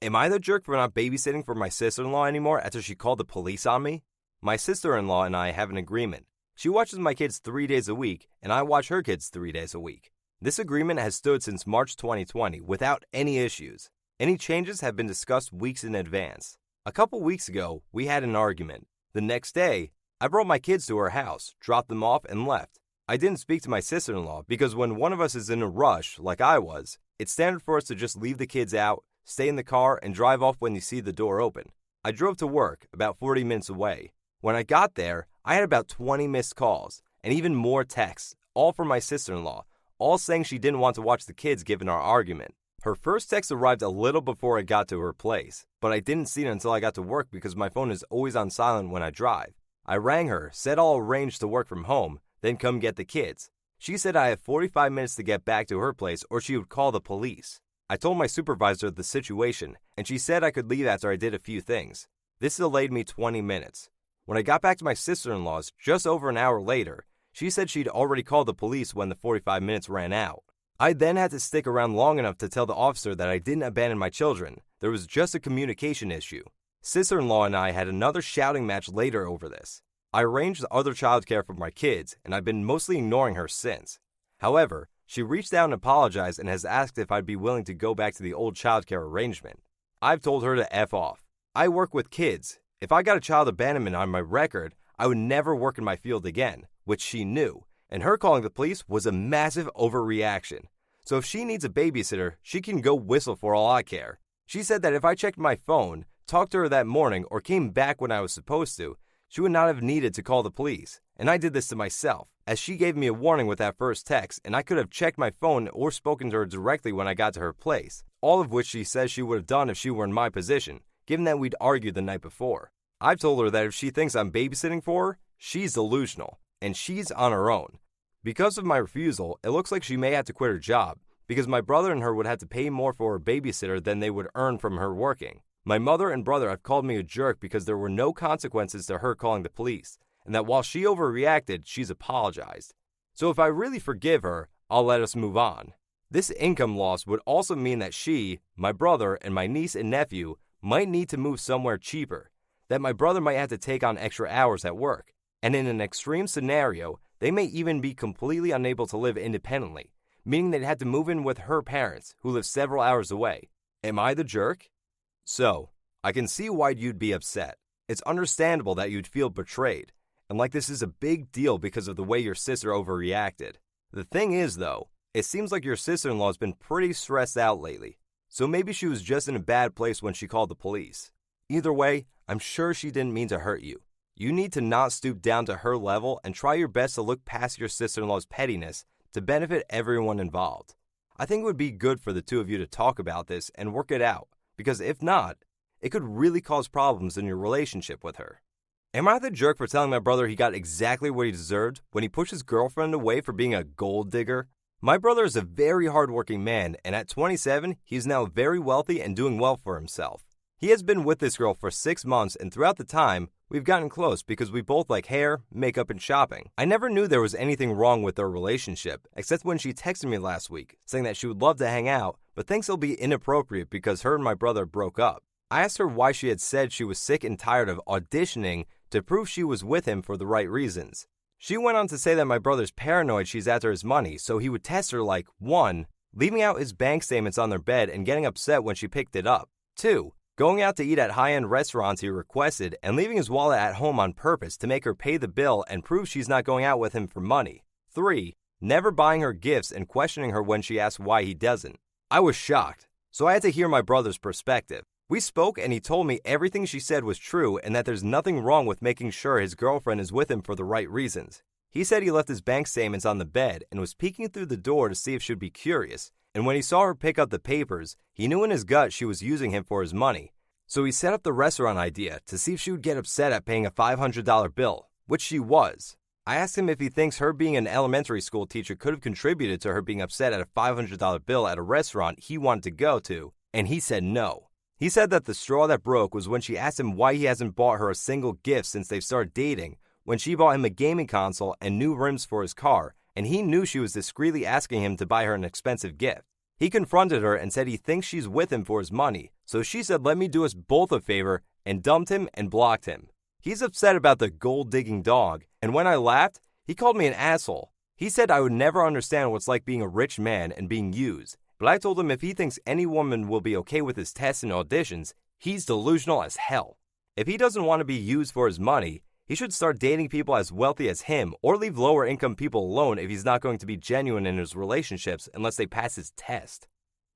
Am I the jerk for not babysitting for my sister-in-law anymore after she called the police on me? My sister-in-law and I have an agreement. She watches my kids 3 days a week, and I watch her kids 3 days a week. This agreement has stood since March 2020 without any issues. Any changes have been discussed weeks in advance. A couple weeks ago, we had an argument. The next day, I brought my kids to her house, dropped them off, and left. I didn't speak to my sister-in-law because when one of us is in a rush, like I was, it's standard for us to just leave the kids out, stay in the car, and drive off when you see the door open. I drove to work, about 40 minutes away. When I got there, I had about 20 missed calls, and even more texts, all from my sister-in-law, all saying she didn't want to watch the kids given our argument. Her first text arrived a little before I got to her place, but I didn't see it until I got to work because my phone is always on silent when I drive. I rang her, said I'll arrange to work from home, then come get the kids. She said I have 45 minutes to get back to her place or she would call the police. I told my supervisor the situation, and she said I could leave after I did a few things. This delayed me 20 minutes. When I got back to my sister-in-law's, just over an hour later, she said she'd already called the police when the 45 minutes ran out. I then had to stick around long enough to tell the officer that I didn't abandon my children. There was just a communication issue. Sister-in-law and I had another shouting match later over this. I arranged other childcare for my kids, and I've been mostly ignoring her since. However, she reached out and apologized and has asked if I'd be willing to go back to the old childcare arrangement. I've told her to F off. I work with kids. If I got a child abandonment on my record, I would never work in my field again, which she knew, and her calling the police was a massive overreaction. So if she needs a babysitter, she can go whistle for all I care. She said that if I checked my phone, talked to her that morning, or came back when I was supposed to, she would not have needed to call the police. And I did this to myself, as she gave me a warning with that first text, and I could have checked my phone or spoken to her directly when I got to her place, all of which she says she would have done if she were in my position, given that we'd argued the night before. I've told her that if she thinks I'm babysitting for her, she's delusional, and she's on her own. Because of my refusal, it looks like she may have to quit her job, because my brother and her would have to pay more for a babysitter than they would earn from her working. My mother and brother have called me a jerk because there were no consequences to her calling the police, and that while she overreacted, she's apologized. So if I really forgive her, I'll let us move on. This income loss would also mean that she, my brother, and my niece and nephew might need to move somewhere cheaper, that my brother might have to take on extra hours at work, and in an extreme scenario, they may even be completely unable to live independently, meaning they'd have to move in with her parents, who live several hours away. Am I the jerk? So, I can see why you'd be upset. It's understandable that you'd feel betrayed, and like this is a big deal because of the way your sister overreacted. The thing is, though, it seems like your sister-in-law's been pretty stressed out lately, so maybe she was just in a bad place when she called the police. Either way, I'm sure she didn't mean to hurt you. You need to not stoop down to her level and try your best to look past your sister-in-law's pettiness to benefit everyone involved. I think it would be good for the two of you to talk about this and work it out, because if not, it could really cause problems in your relationship with her. Am I the jerk for telling my brother he got exactly what he deserved when he pushed his girlfriend away for being a gold digger? My brother is a very hardworking man, and at 27, he is now very wealthy and doing well for himself. He has been with this girl for 6 months, and throughout the time, we've gotten close because we both like hair, makeup, and shopping. I never knew there was anything wrong with their relationship, except when she texted me last week, saying that she would love to hang out, but thinks it'll be inappropriate because her and my brother broke up. I asked her why she had said she was sick and tired of auditioning to prove she was with him for the right reasons. She went on to say that my brother's paranoid she's after his money, so he would test her like 1. Leaving out his bank statements on their bed and getting upset when she picked it up. 2. Going out to eat at high-end restaurants he requested and leaving his wallet at home on purpose to make her pay the bill and prove she's not going out with him for money. 3. Never buying her gifts and questioning her when she asked why he doesn't. I was shocked, so I had to hear my brother's perspective. We spoke and he told me everything she said was true and that there's nothing wrong with making sure his girlfriend is with him for the right reasons. He said he left his bank statements on the bed and was peeking through the door to see if she'd be curious, and when he saw her pick up the papers, he knew in his gut she was using him for his money. So he set up the restaurant idea to see if she would get upset at paying a $500 bill, which she was. I asked him if he thinks her being an elementary school teacher could have contributed to her being upset at a $500 bill at a restaurant he wanted to go to, and he said no. He said that the straw that broke was when she asked him why he hasn't bought her a single gift since they've started dating, when she bought him a gaming console and new rims for his car, and he knew she was discreetly asking him to buy her an expensive gift. He confronted her and said he thinks she's with him for his money, so she said let me do us both a favor and dumped him and blocked him. He's upset about the gold-digging dog, and when I laughed, he called me an asshole. He said I would never understand what's like being a rich man and being used, but I told him if he thinks any woman will be okay with his tests and auditions, he's delusional as hell. If he doesn't want to be used for his money, he should start dating people as wealthy as him or leave lower income people alone if he's not going to be genuine in his relationships unless they pass his test.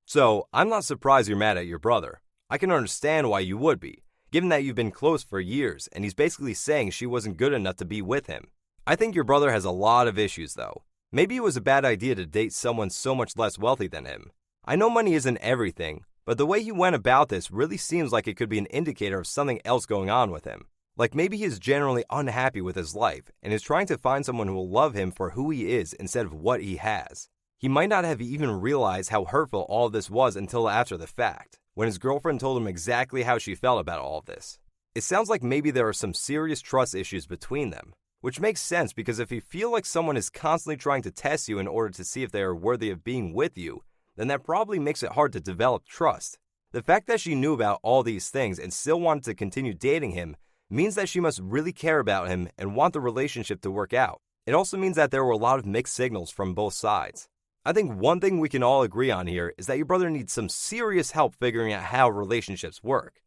So, I'm not surprised you're mad at your brother. I can understand why you would be, given that you've been close for years and he's basically saying she wasn't good enough to be with him. I think your brother has a lot of issues though. Maybe it was a bad idea to date someone so much less wealthy than him. I know money isn't everything, but the way he went about this really seems like it could be an indicator of something else going on with him. Like maybe he is generally unhappy with his life and is trying to find someone who will love him for who he is instead of what he has. He might not have even realized how hurtful all of this was until after the fact, when his girlfriend told him exactly how she felt about all of this. It sounds like maybe there are some serious trust issues between them, which makes sense because if you feel like someone is constantly trying to test you in order to see if they are worthy of being with you, then that probably makes it hard to develop trust. The fact that she knew about all these things and still wanted to continue dating him means that she must really care about him and want the relationship to work out. It also means that there were a lot of mixed signals from both sides. I think one thing we can all agree on here is that your brother needs some serious help figuring out how relationships work.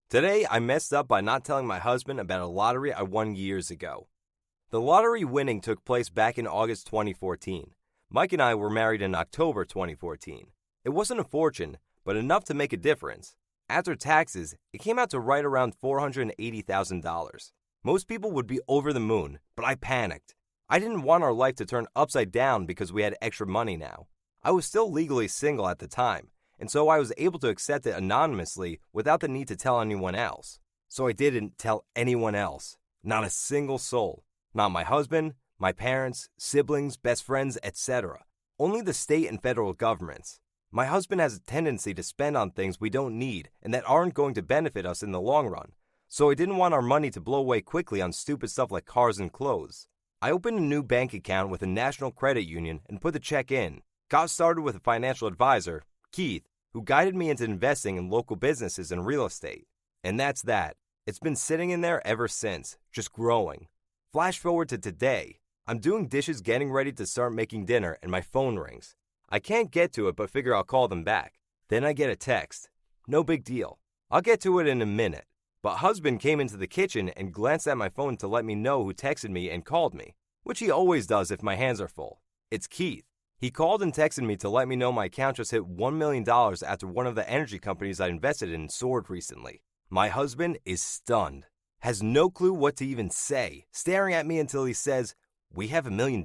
Today, I messed up by not telling my husband about a lottery I won years ago. The lottery winning took place back in August 2014. Mike and I were married in October 2014. It wasn't a fortune, but enough to make a difference. After taxes, it came out to right around $480,000. Most people would be over the moon, but I panicked. I didn't want our life to turn upside down because we had extra money now. I was still legally single at the time, and so I was able to accept it anonymously without the need to tell anyone else. So I didn't tell anyone else. Not a single soul. Not my husband, my parents, siblings, best friends, etc. Only the state and federal governments. My husband has a tendency to spend on things we don't need and that aren't going to benefit us in the long run, so I didn't want our money to blow away quickly on stupid stuff like cars and clothes. I opened a new bank account with a national credit union and put the check in. Got started with a financial advisor, Keith, who guided me into investing in local businesses and real estate. And that's that. It's been sitting in there ever since, just growing. Flash forward to today. I'm doing dishes getting ready to start making dinner and my phone rings. I can't get to it but figure I'll call them back. Then I get a text. No big deal. I'll get to it in a minute. But husband came into the kitchen and glanced at my phone to let me know who texted me and called me, which he always does if my hands are full. It's Keith. He called and texted me to let me know my account just hit $1 million after one of the energy companies I invested in soared recently. My husband is stunned. Has no clue what to even say, staring at me until he says, "We have $1 million?"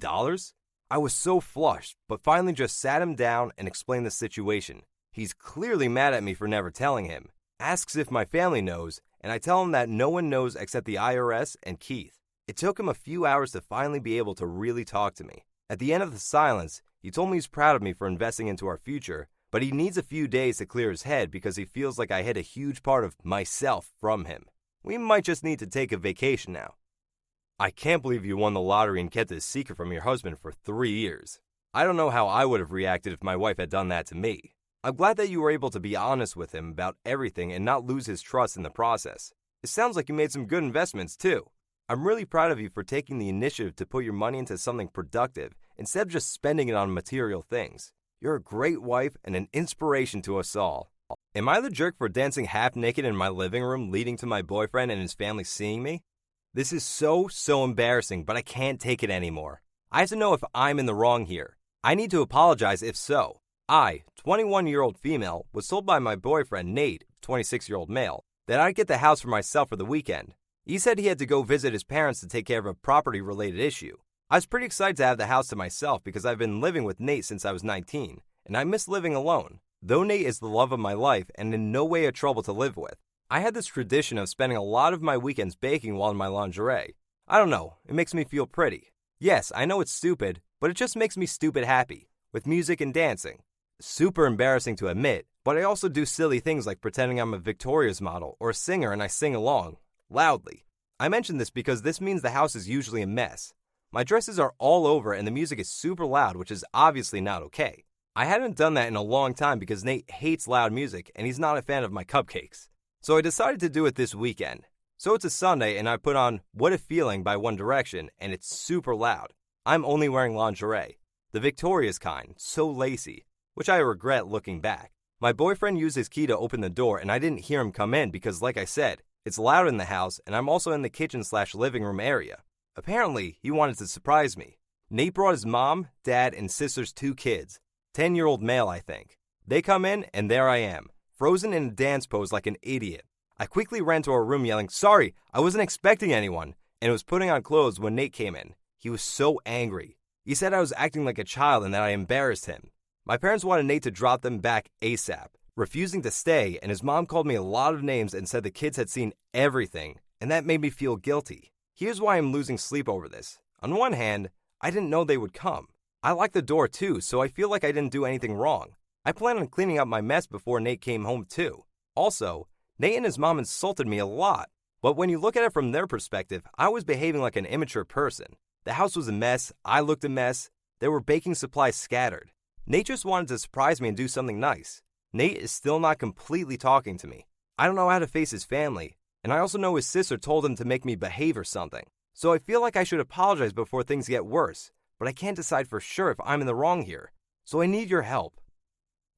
I was so flushed, but finally just sat him down and explained the situation. He's clearly mad at me for never telling him, asks if my family knows, and I tell him that no one knows except the IRS and Keith. It took him a few hours to finally be able to really talk to me. At the end of the silence, he told me he's proud of me for investing into our future, but he needs a few days to clear his head because he feels like I hid a huge part of myself from him. We might just need to take a vacation now. I can't believe you won the lottery and kept this secret from your husband for 3 years. I don't know how I would have reacted if my wife had done that to me. I'm glad that you were able to be honest with him about everything and not lose his trust in the process. It sounds like you made some good investments too. I'm really proud of you for taking the initiative to put your money into something productive instead of just spending it on material things. You're a great wife and an inspiration to us all. Am I the jerk for dancing half naked in my living room leading to my boyfriend and his family seeing me? This is so embarrassing, but I can't take it anymore. I have to know if I'm in the wrong here. I need to apologize if so. I, 21-year-old female, was told by my boyfriend, Nate, 26-year-old male, that I'd get the house for myself for the weekend. He said he had to go visit his parents to take care of a property-related issue. I was pretty excited to have the house to myself because I've been living with Nate since I was 19, and I miss living alone. Though Nate is the love of my life and in no way a trouble to live with, I had this tradition of spending a lot of my weekends baking while in my lingerie. I don't know, it makes me feel pretty. Yes, I know it's stupid, but it just makes me stupid happy, with music and dancing. Super embarrassing to admit, but I also do silly things like pretending I'm a Victoria's model or a singer and I sing along, loudly. I mention this because this means the house is usually a mess. My dresses are all over and the music is super loud, which is obviously not okay. I hadn't done that in a long time because Nate hates loud music and he's not a fan of my cupcakes. So I decided to do it this weekend. So it's a Sunday and I put on What a Feeling by One Direction and it's super loud. I'm only wearing lingerie, the Victoria's kind, so lacy, which I regret looking back. My boyfriend used his key to open the door and I didn't hear him come in because, like I said, it's loud in the house and I'm also in the kitchen/living room area. Apparently, he wanted to surprise me. Nate brought his mom, dad, and sister's 2 kids, 10-year-old male, I think. They come in and there I am, frozen in a dance pose like an idiot. I quickly ran to our room yelling, "Sorry, I wasn't expecting anyone," and was putting on clothes when Nate came in. He was so angry. He said I was acting like a child and that I embarrassed him. My parents wanted Nate to drop them back ASAP, refusing to stay, and his mom called me a lot of names and said the kids had seen everything, and that made me feel guilty. Here's why I'm losing sleep over this. On one hand, I didn't know they would come. I locked the door too, so I feel like I didn't do anything wrong. I plan on cleaning up my mess before Nate came home too. Also, Nate and his mom insulted me a lot, but when you look at it from their perspective, I was behaving like an immature person. The house was a mess, I looked a mess, there were baking supplies scattered. Nate just wanted to surprise me and do something nice. Nate is still not completely talking to me. I don't know how to face his family, and I also know his sister told him to make me behave or something. So I feel like I should apologize before things get worse, but I can't decide for sure if I'm in the wrong here. So I need your help.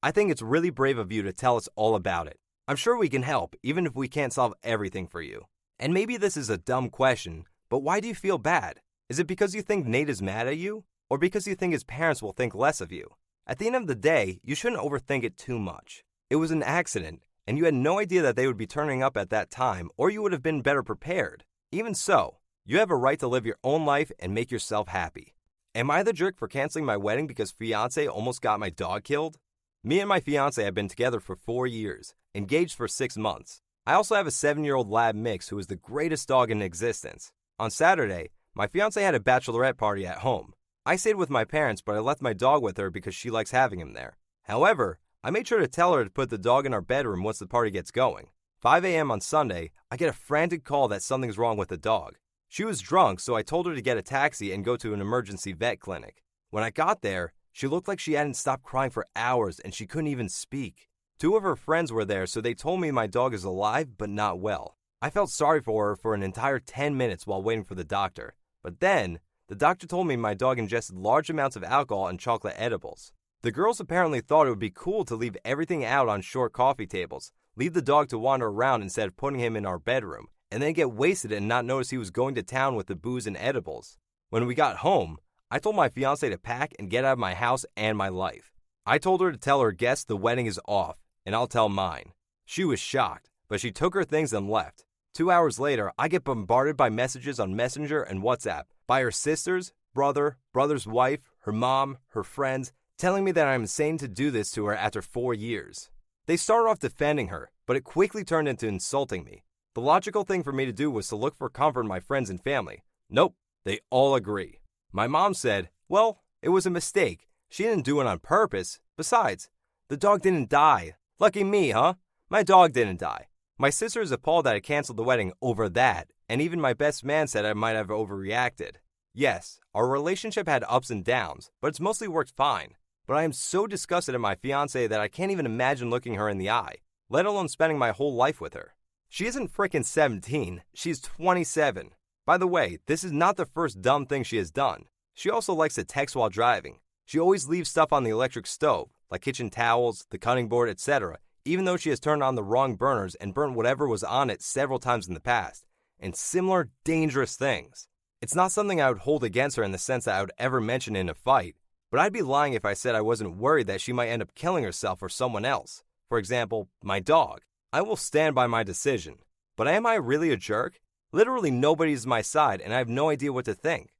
I think it's really brave of you to tell us all about it. I'm sure we can help, even if we can't solve everything for you. And maybe this is a dumb question, but why do you feel bad? Is it because you think Nate is mad at you? Or because you think his parents will think less of you? At the end of the day, you shouldn't overthink it too much. It was an accident, and you had no idea that they would be turning up at that time, or you would have been better prepared. Even so, you have a right to live your own life and make yourself happy. Am I the jerk for canceling my wedding because fiancé almost got my dog killed? Me and my fiancé have been together for 4 years, engaged for 6 months. I also have a 7-year-old lab mix who is the greatest dog in existence. On Saturday, my fiancé had a bachelorette party at home. I stayed with my parents, but I left my dog with her because she likes having him there. However, I made sure to tell her to put the dog in our bedroom once the party gets going. 5 a.m. on Sunday, I get a frantic call that something's wrong with the dog. She was drunk, so I told her to get a taxi and go to an emergency vet clinic. When I got there, she looked like she hadn't stopped crying for hours and she couldn't even speak. 2 of her friends were there, so they told me my dog is alive but not well. I felt sorry for her for an entire 10 minutes while waiting for the doctor. But then, the doctor told me my dog ingested large amounts of alcohol and chocolate edibles. The girls apparently thought it would be cool to leave everything out on short coffee tables, leave the dog to wander around instead of putting him in our bedroom, and then get wasted and not notice he was going to town with the booze and edibles. When we got home, I told my fiancé to pack and get out of my house and my life. I told her to tell her guests the wedding is off, and I'll tell mine. She was shocked, but she took her things and left. 2 hours later, I get bombarded by messages on Messenger and WhatsApp by her sisters, brother's wife, her mom, her friends, telling me that I'm insane to do this to her after 4 years. They started off defending her, but it quickly turned into insulting me. The logical thing for me to do was to look for comfort in my friends and family. Nope, they all agree. My mom said, well, it was a mistake. She didn't do it on purpose. Besides, the dog didn't die. Lucky me, huh? My dog didn't die. My sister is appalled that I canceled the wedding over that, and even my best man said I might have overreacted. Yes, our relationship had ups and downs, but it's mostly worked fine. But I am so disgusted at my fiancée that I can't even imagine looking her in the eye, let alone spending my whole life with her. She isn't frickin' 17, she's 27. By the way, this is not the first dumb thing she has done. She also likes to text while driving. She always leaves stuff on the electric stove, like kitchen towels, the cutting board, etc., even though she has turned on the wrong burners and burnt whatever was on it several times in the past, and similar dangerous things. It's not something I would hold against her in the sense that I would ever mention in a fight, but I'd be lying if I said I wasn't worried that she might end up killing herself or someone else. For example, my dog. I will stand by my decision. But am I really a jerk? Literally nobody is my side and I have no idea what to think.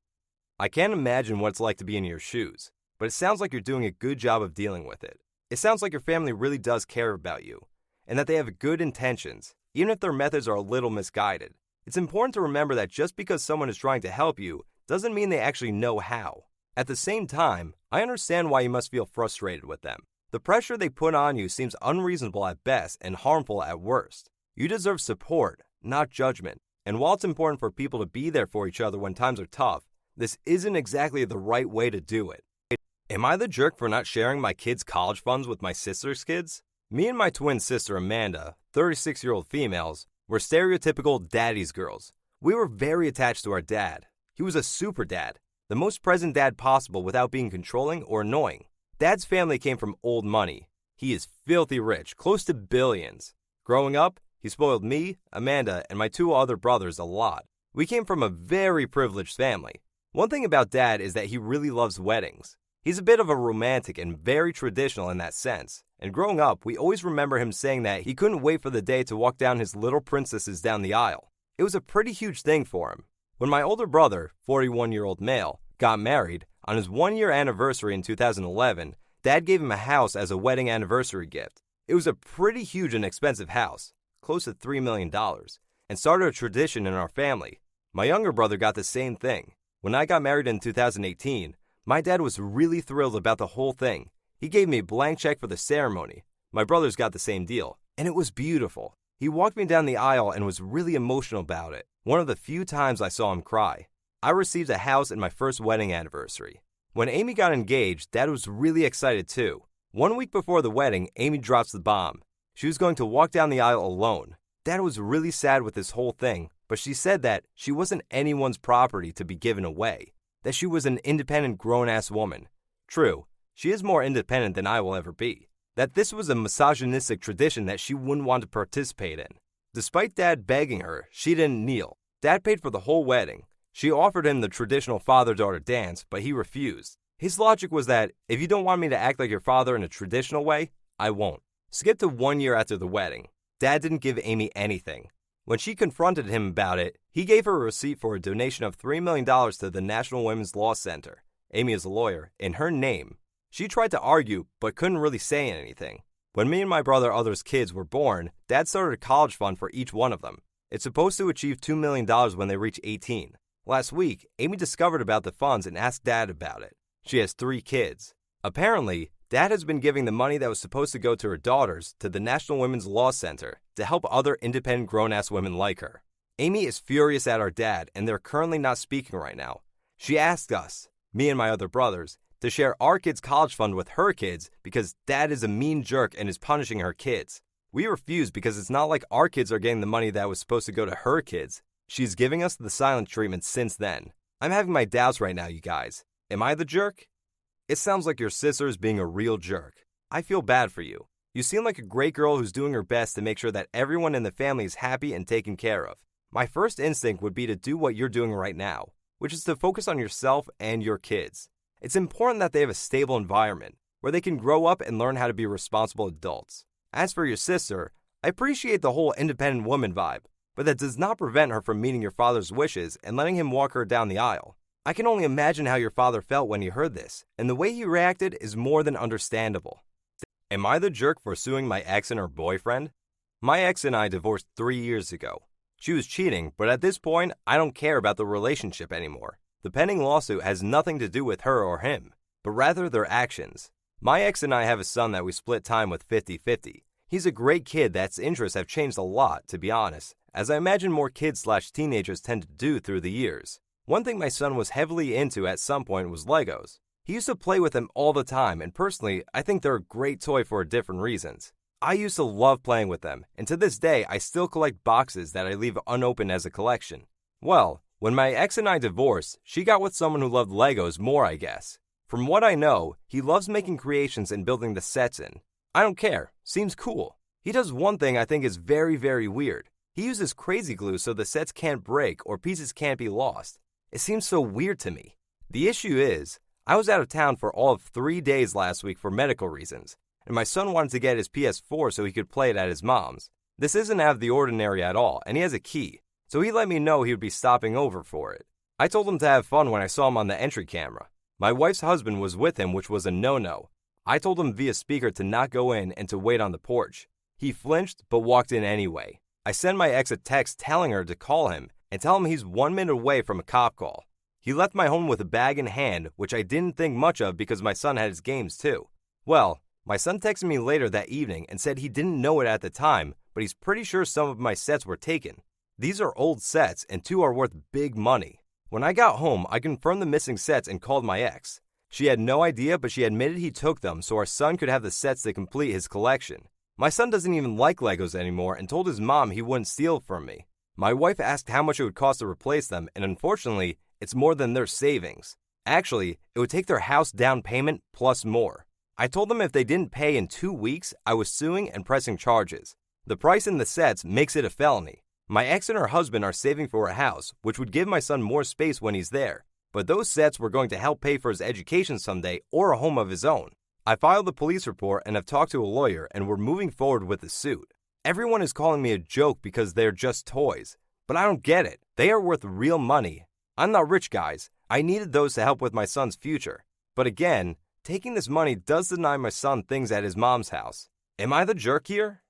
I can't imagine what it's like to be in your shoes, but it sounds like you're doing a good job of dealing with it. It sounds like your family really does care about you, and that they have good intentions, even if their methods are a little misguided. It's important to remember that just because someone is trying to help you doesn't mean they actually know how. At the same time, I understand why you must feel frustrated with them. The pressure they put on you seems unreasonable at best and harmful at worst. You deserve support, not judgment. And while it's important for people to be there for each other when times are tough, this isn't exactly the right way to do it. Am I the jerk for not sharing my kids' college funds with my sister's kids? Me and my twin sister Amanda, 36-year-old females, were stereotypical daddy's girls. We were very attached to our dad. He was a super dad, the most present dad possible without being controlling or annoying. Dad's family came from old money. He is filthy rich, close to billions. Growing up, he spoiled me, Amanda, and my two other brothers a lot. We came from a very privileged family. One thing about Dad is that he really loves weddings. He's a bit of a romantic and very traditional in that sense. And growing up, we always remember him saying that he couldn't wait for the day to walk down his little princesses down the aisle. It was a pretty huge thing for him. When my older brother, 41-year-old male, got married, on his 1-year anniversary in 2011, Dad gave him a house as a wedding anniversary gift. It was a pretty huge and expensive house, close to $3 million, and started a tradition in our family. My younger brother got the same thing. When I got married in 2018, my dad was really thrilled about the whole thing. He gave me a blank check for the ceremony. My brothers got the same deal, and it was beautiful. He walked me down the aisle and was really emotional about it, one of the few times I saw him cry. I received a house in my first wedding anniversary. When Amy got engaged, Dad was really excited too. 1 week before the wedding, Amy drops the bomb. She was going to walk down the aisle alone. Dad was really sad with this whole thing, but she said that she wasn't anyone's property to be given away, that she was an independent grown-ass woman. True, she is more independent than I will ever be. That this was a misogynistic tradition that she wouldn't want to participate in. Despite Dad begging her, she didn't kneel. Dad paid for the whole wedding. She offered him the traditional father-daughter dance, but he refused. His logic was that, if you don't want me to act like your father in a traditional way, I won't. Skip to 1 year after the wedding. Dad didn't give Amy anything. When she confronted him about it, he gave her a receipt for a donation of $3 million to the National Women's Law Center. Amy is a lawyer, in her name. She tried to argue, but couldn't really say anything. When me and my brother others' kids were born, Dad started a college fund for each one of them. It's supposed to achieve $2 million when they reach 18. Last week, Amy discovered about the funds and asked Dad about it. She has 3 kids. Apparently, Dad has been giving the money that was supposed to go to her daughters to the National Women's Law Center to help other independent grown-ass women like her. Amy is furious at our dad, and they're currently not speaking right now. She asked us, me and my other brothers, to share our kids' college fund with her kids because Dad is a mean jerk and is punishing her kids. We refused because it's not like our kids are getting the money that was supposed to go to her kids. She's giving us the silent treatment since then. I'm having my doubts right now, you guys. Am I the jerk? It sounds like your sister is being a real jerk. I feel bad for you. You seem like a great girl who's doing her best to make sure that everyone in the family is happy and taken care of. My first instinct would be to do what you're doing right now, which is to focus on yourself and your kids. It's important that they have a stable environment where they can grow up and learn how to be responsible adults. As for your sister, I appreciate the whole independent woman vibe, but that does not prevent her from meeting your father's wishes and letting him walk her down the aisle. I can only imagine how your father felt when he heard this, and the way he reacted is more than understandable. Am I the jerk for suing my ex and her boyfriend? My ex and I divorced 3 years ago. She was cheating, but at this point, I don't care about the relationship anymore. The pending lawsuit has nothing to do with her or him, but rather their actions. My ex and I have a son that we split time with 50-50. He's a great kid that's interests have changed a lot, to be honest, as I imagine more kids/teenagers tend to do through the years. One thing my son was heavily into at some point was Legos. He used to play with them all the time, and personally, I think they're a great toy for different reasons. I used to love playing with them, and to this day, I still collect boxes that I leave unopened as a collection. Well, when my ex and I divorced, she got with someone who loved Legos more, I guess. From what I know, he loves making creations and building the sets in. I don't care. Seems cool. He does one thing I think is very, very weird. He uses crazy glue so the sets can't break or pieces can't be lost. It seems so weird to me. The issue is, I was out of town for all of 3 days last week for medical reasons, and my son wanted to get his PS4 so he could play it at his mom's. This isn't out of the ordinary at all, and he has a key, so he let me know he would be stopping over for it. I told him to have fun when I saw him on the entry camera. My wife's husband was with him, which was a no-no. I told him via speaker to not go in and to wait on the porch. He flinched, but walked in anyway. I sent my ex a text telling her to call him and tell him he's 1 minute away from a cop call. He left my home with a bag in hand, which I didn't think much of because my son had his games too. Well, my son texted me later that evening and said he didn't know it at the time, but he's pretty sure some of my sets were taken. These are old sets and 2 are worth big money. When I got home, I confirmed the missing sets and called my ex. She had no idea, but she admitted he took them so our son could have the sets to complete his collection. My son doesn't even like Legos anymore and told his mom he wouldn't steal from me. My wife asked how much it would cost to replace them, and unfortunately, it's more than their savings. Actually, it would take their house down payment plus more. I told them if they didn't pay in 2 weeks, I was suing and pressing charges. The price in the sets makes it a felony. My ex and her husband are saving for a house, which would give my son more space when he's there. But those sets were going to help pay for his education someday or a home of his own. I filed the police report and have talked to a lawyer, and we're moving forward with the suit. Everyone is calling me a joke because they're just toys. But I don't get it. They are worth real money. I'm not rich, guys. I needed those to help with my son's future. But again, taking this money does deny my son things at his mom's house. Am I the jerk here?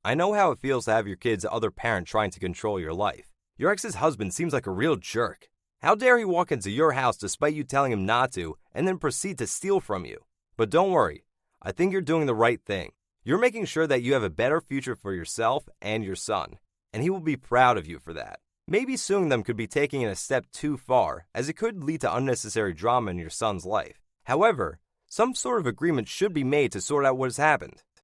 I know how it feels to have your kid's other parent trying to control your life. Your ex's husband seems like a real jerk. How dare he walk into your house despite you telling him not to and then proceed to steal from you? But don't worry. I think you're doing the right thing. You're making sure that you have a better future for yourself and your son, and he will be proud of you for that. Maybe suing them could be taking it a step too far, as it could lead to unnecessary drama in your son's life. However, some sort of agreement should be made to sort out what has happened.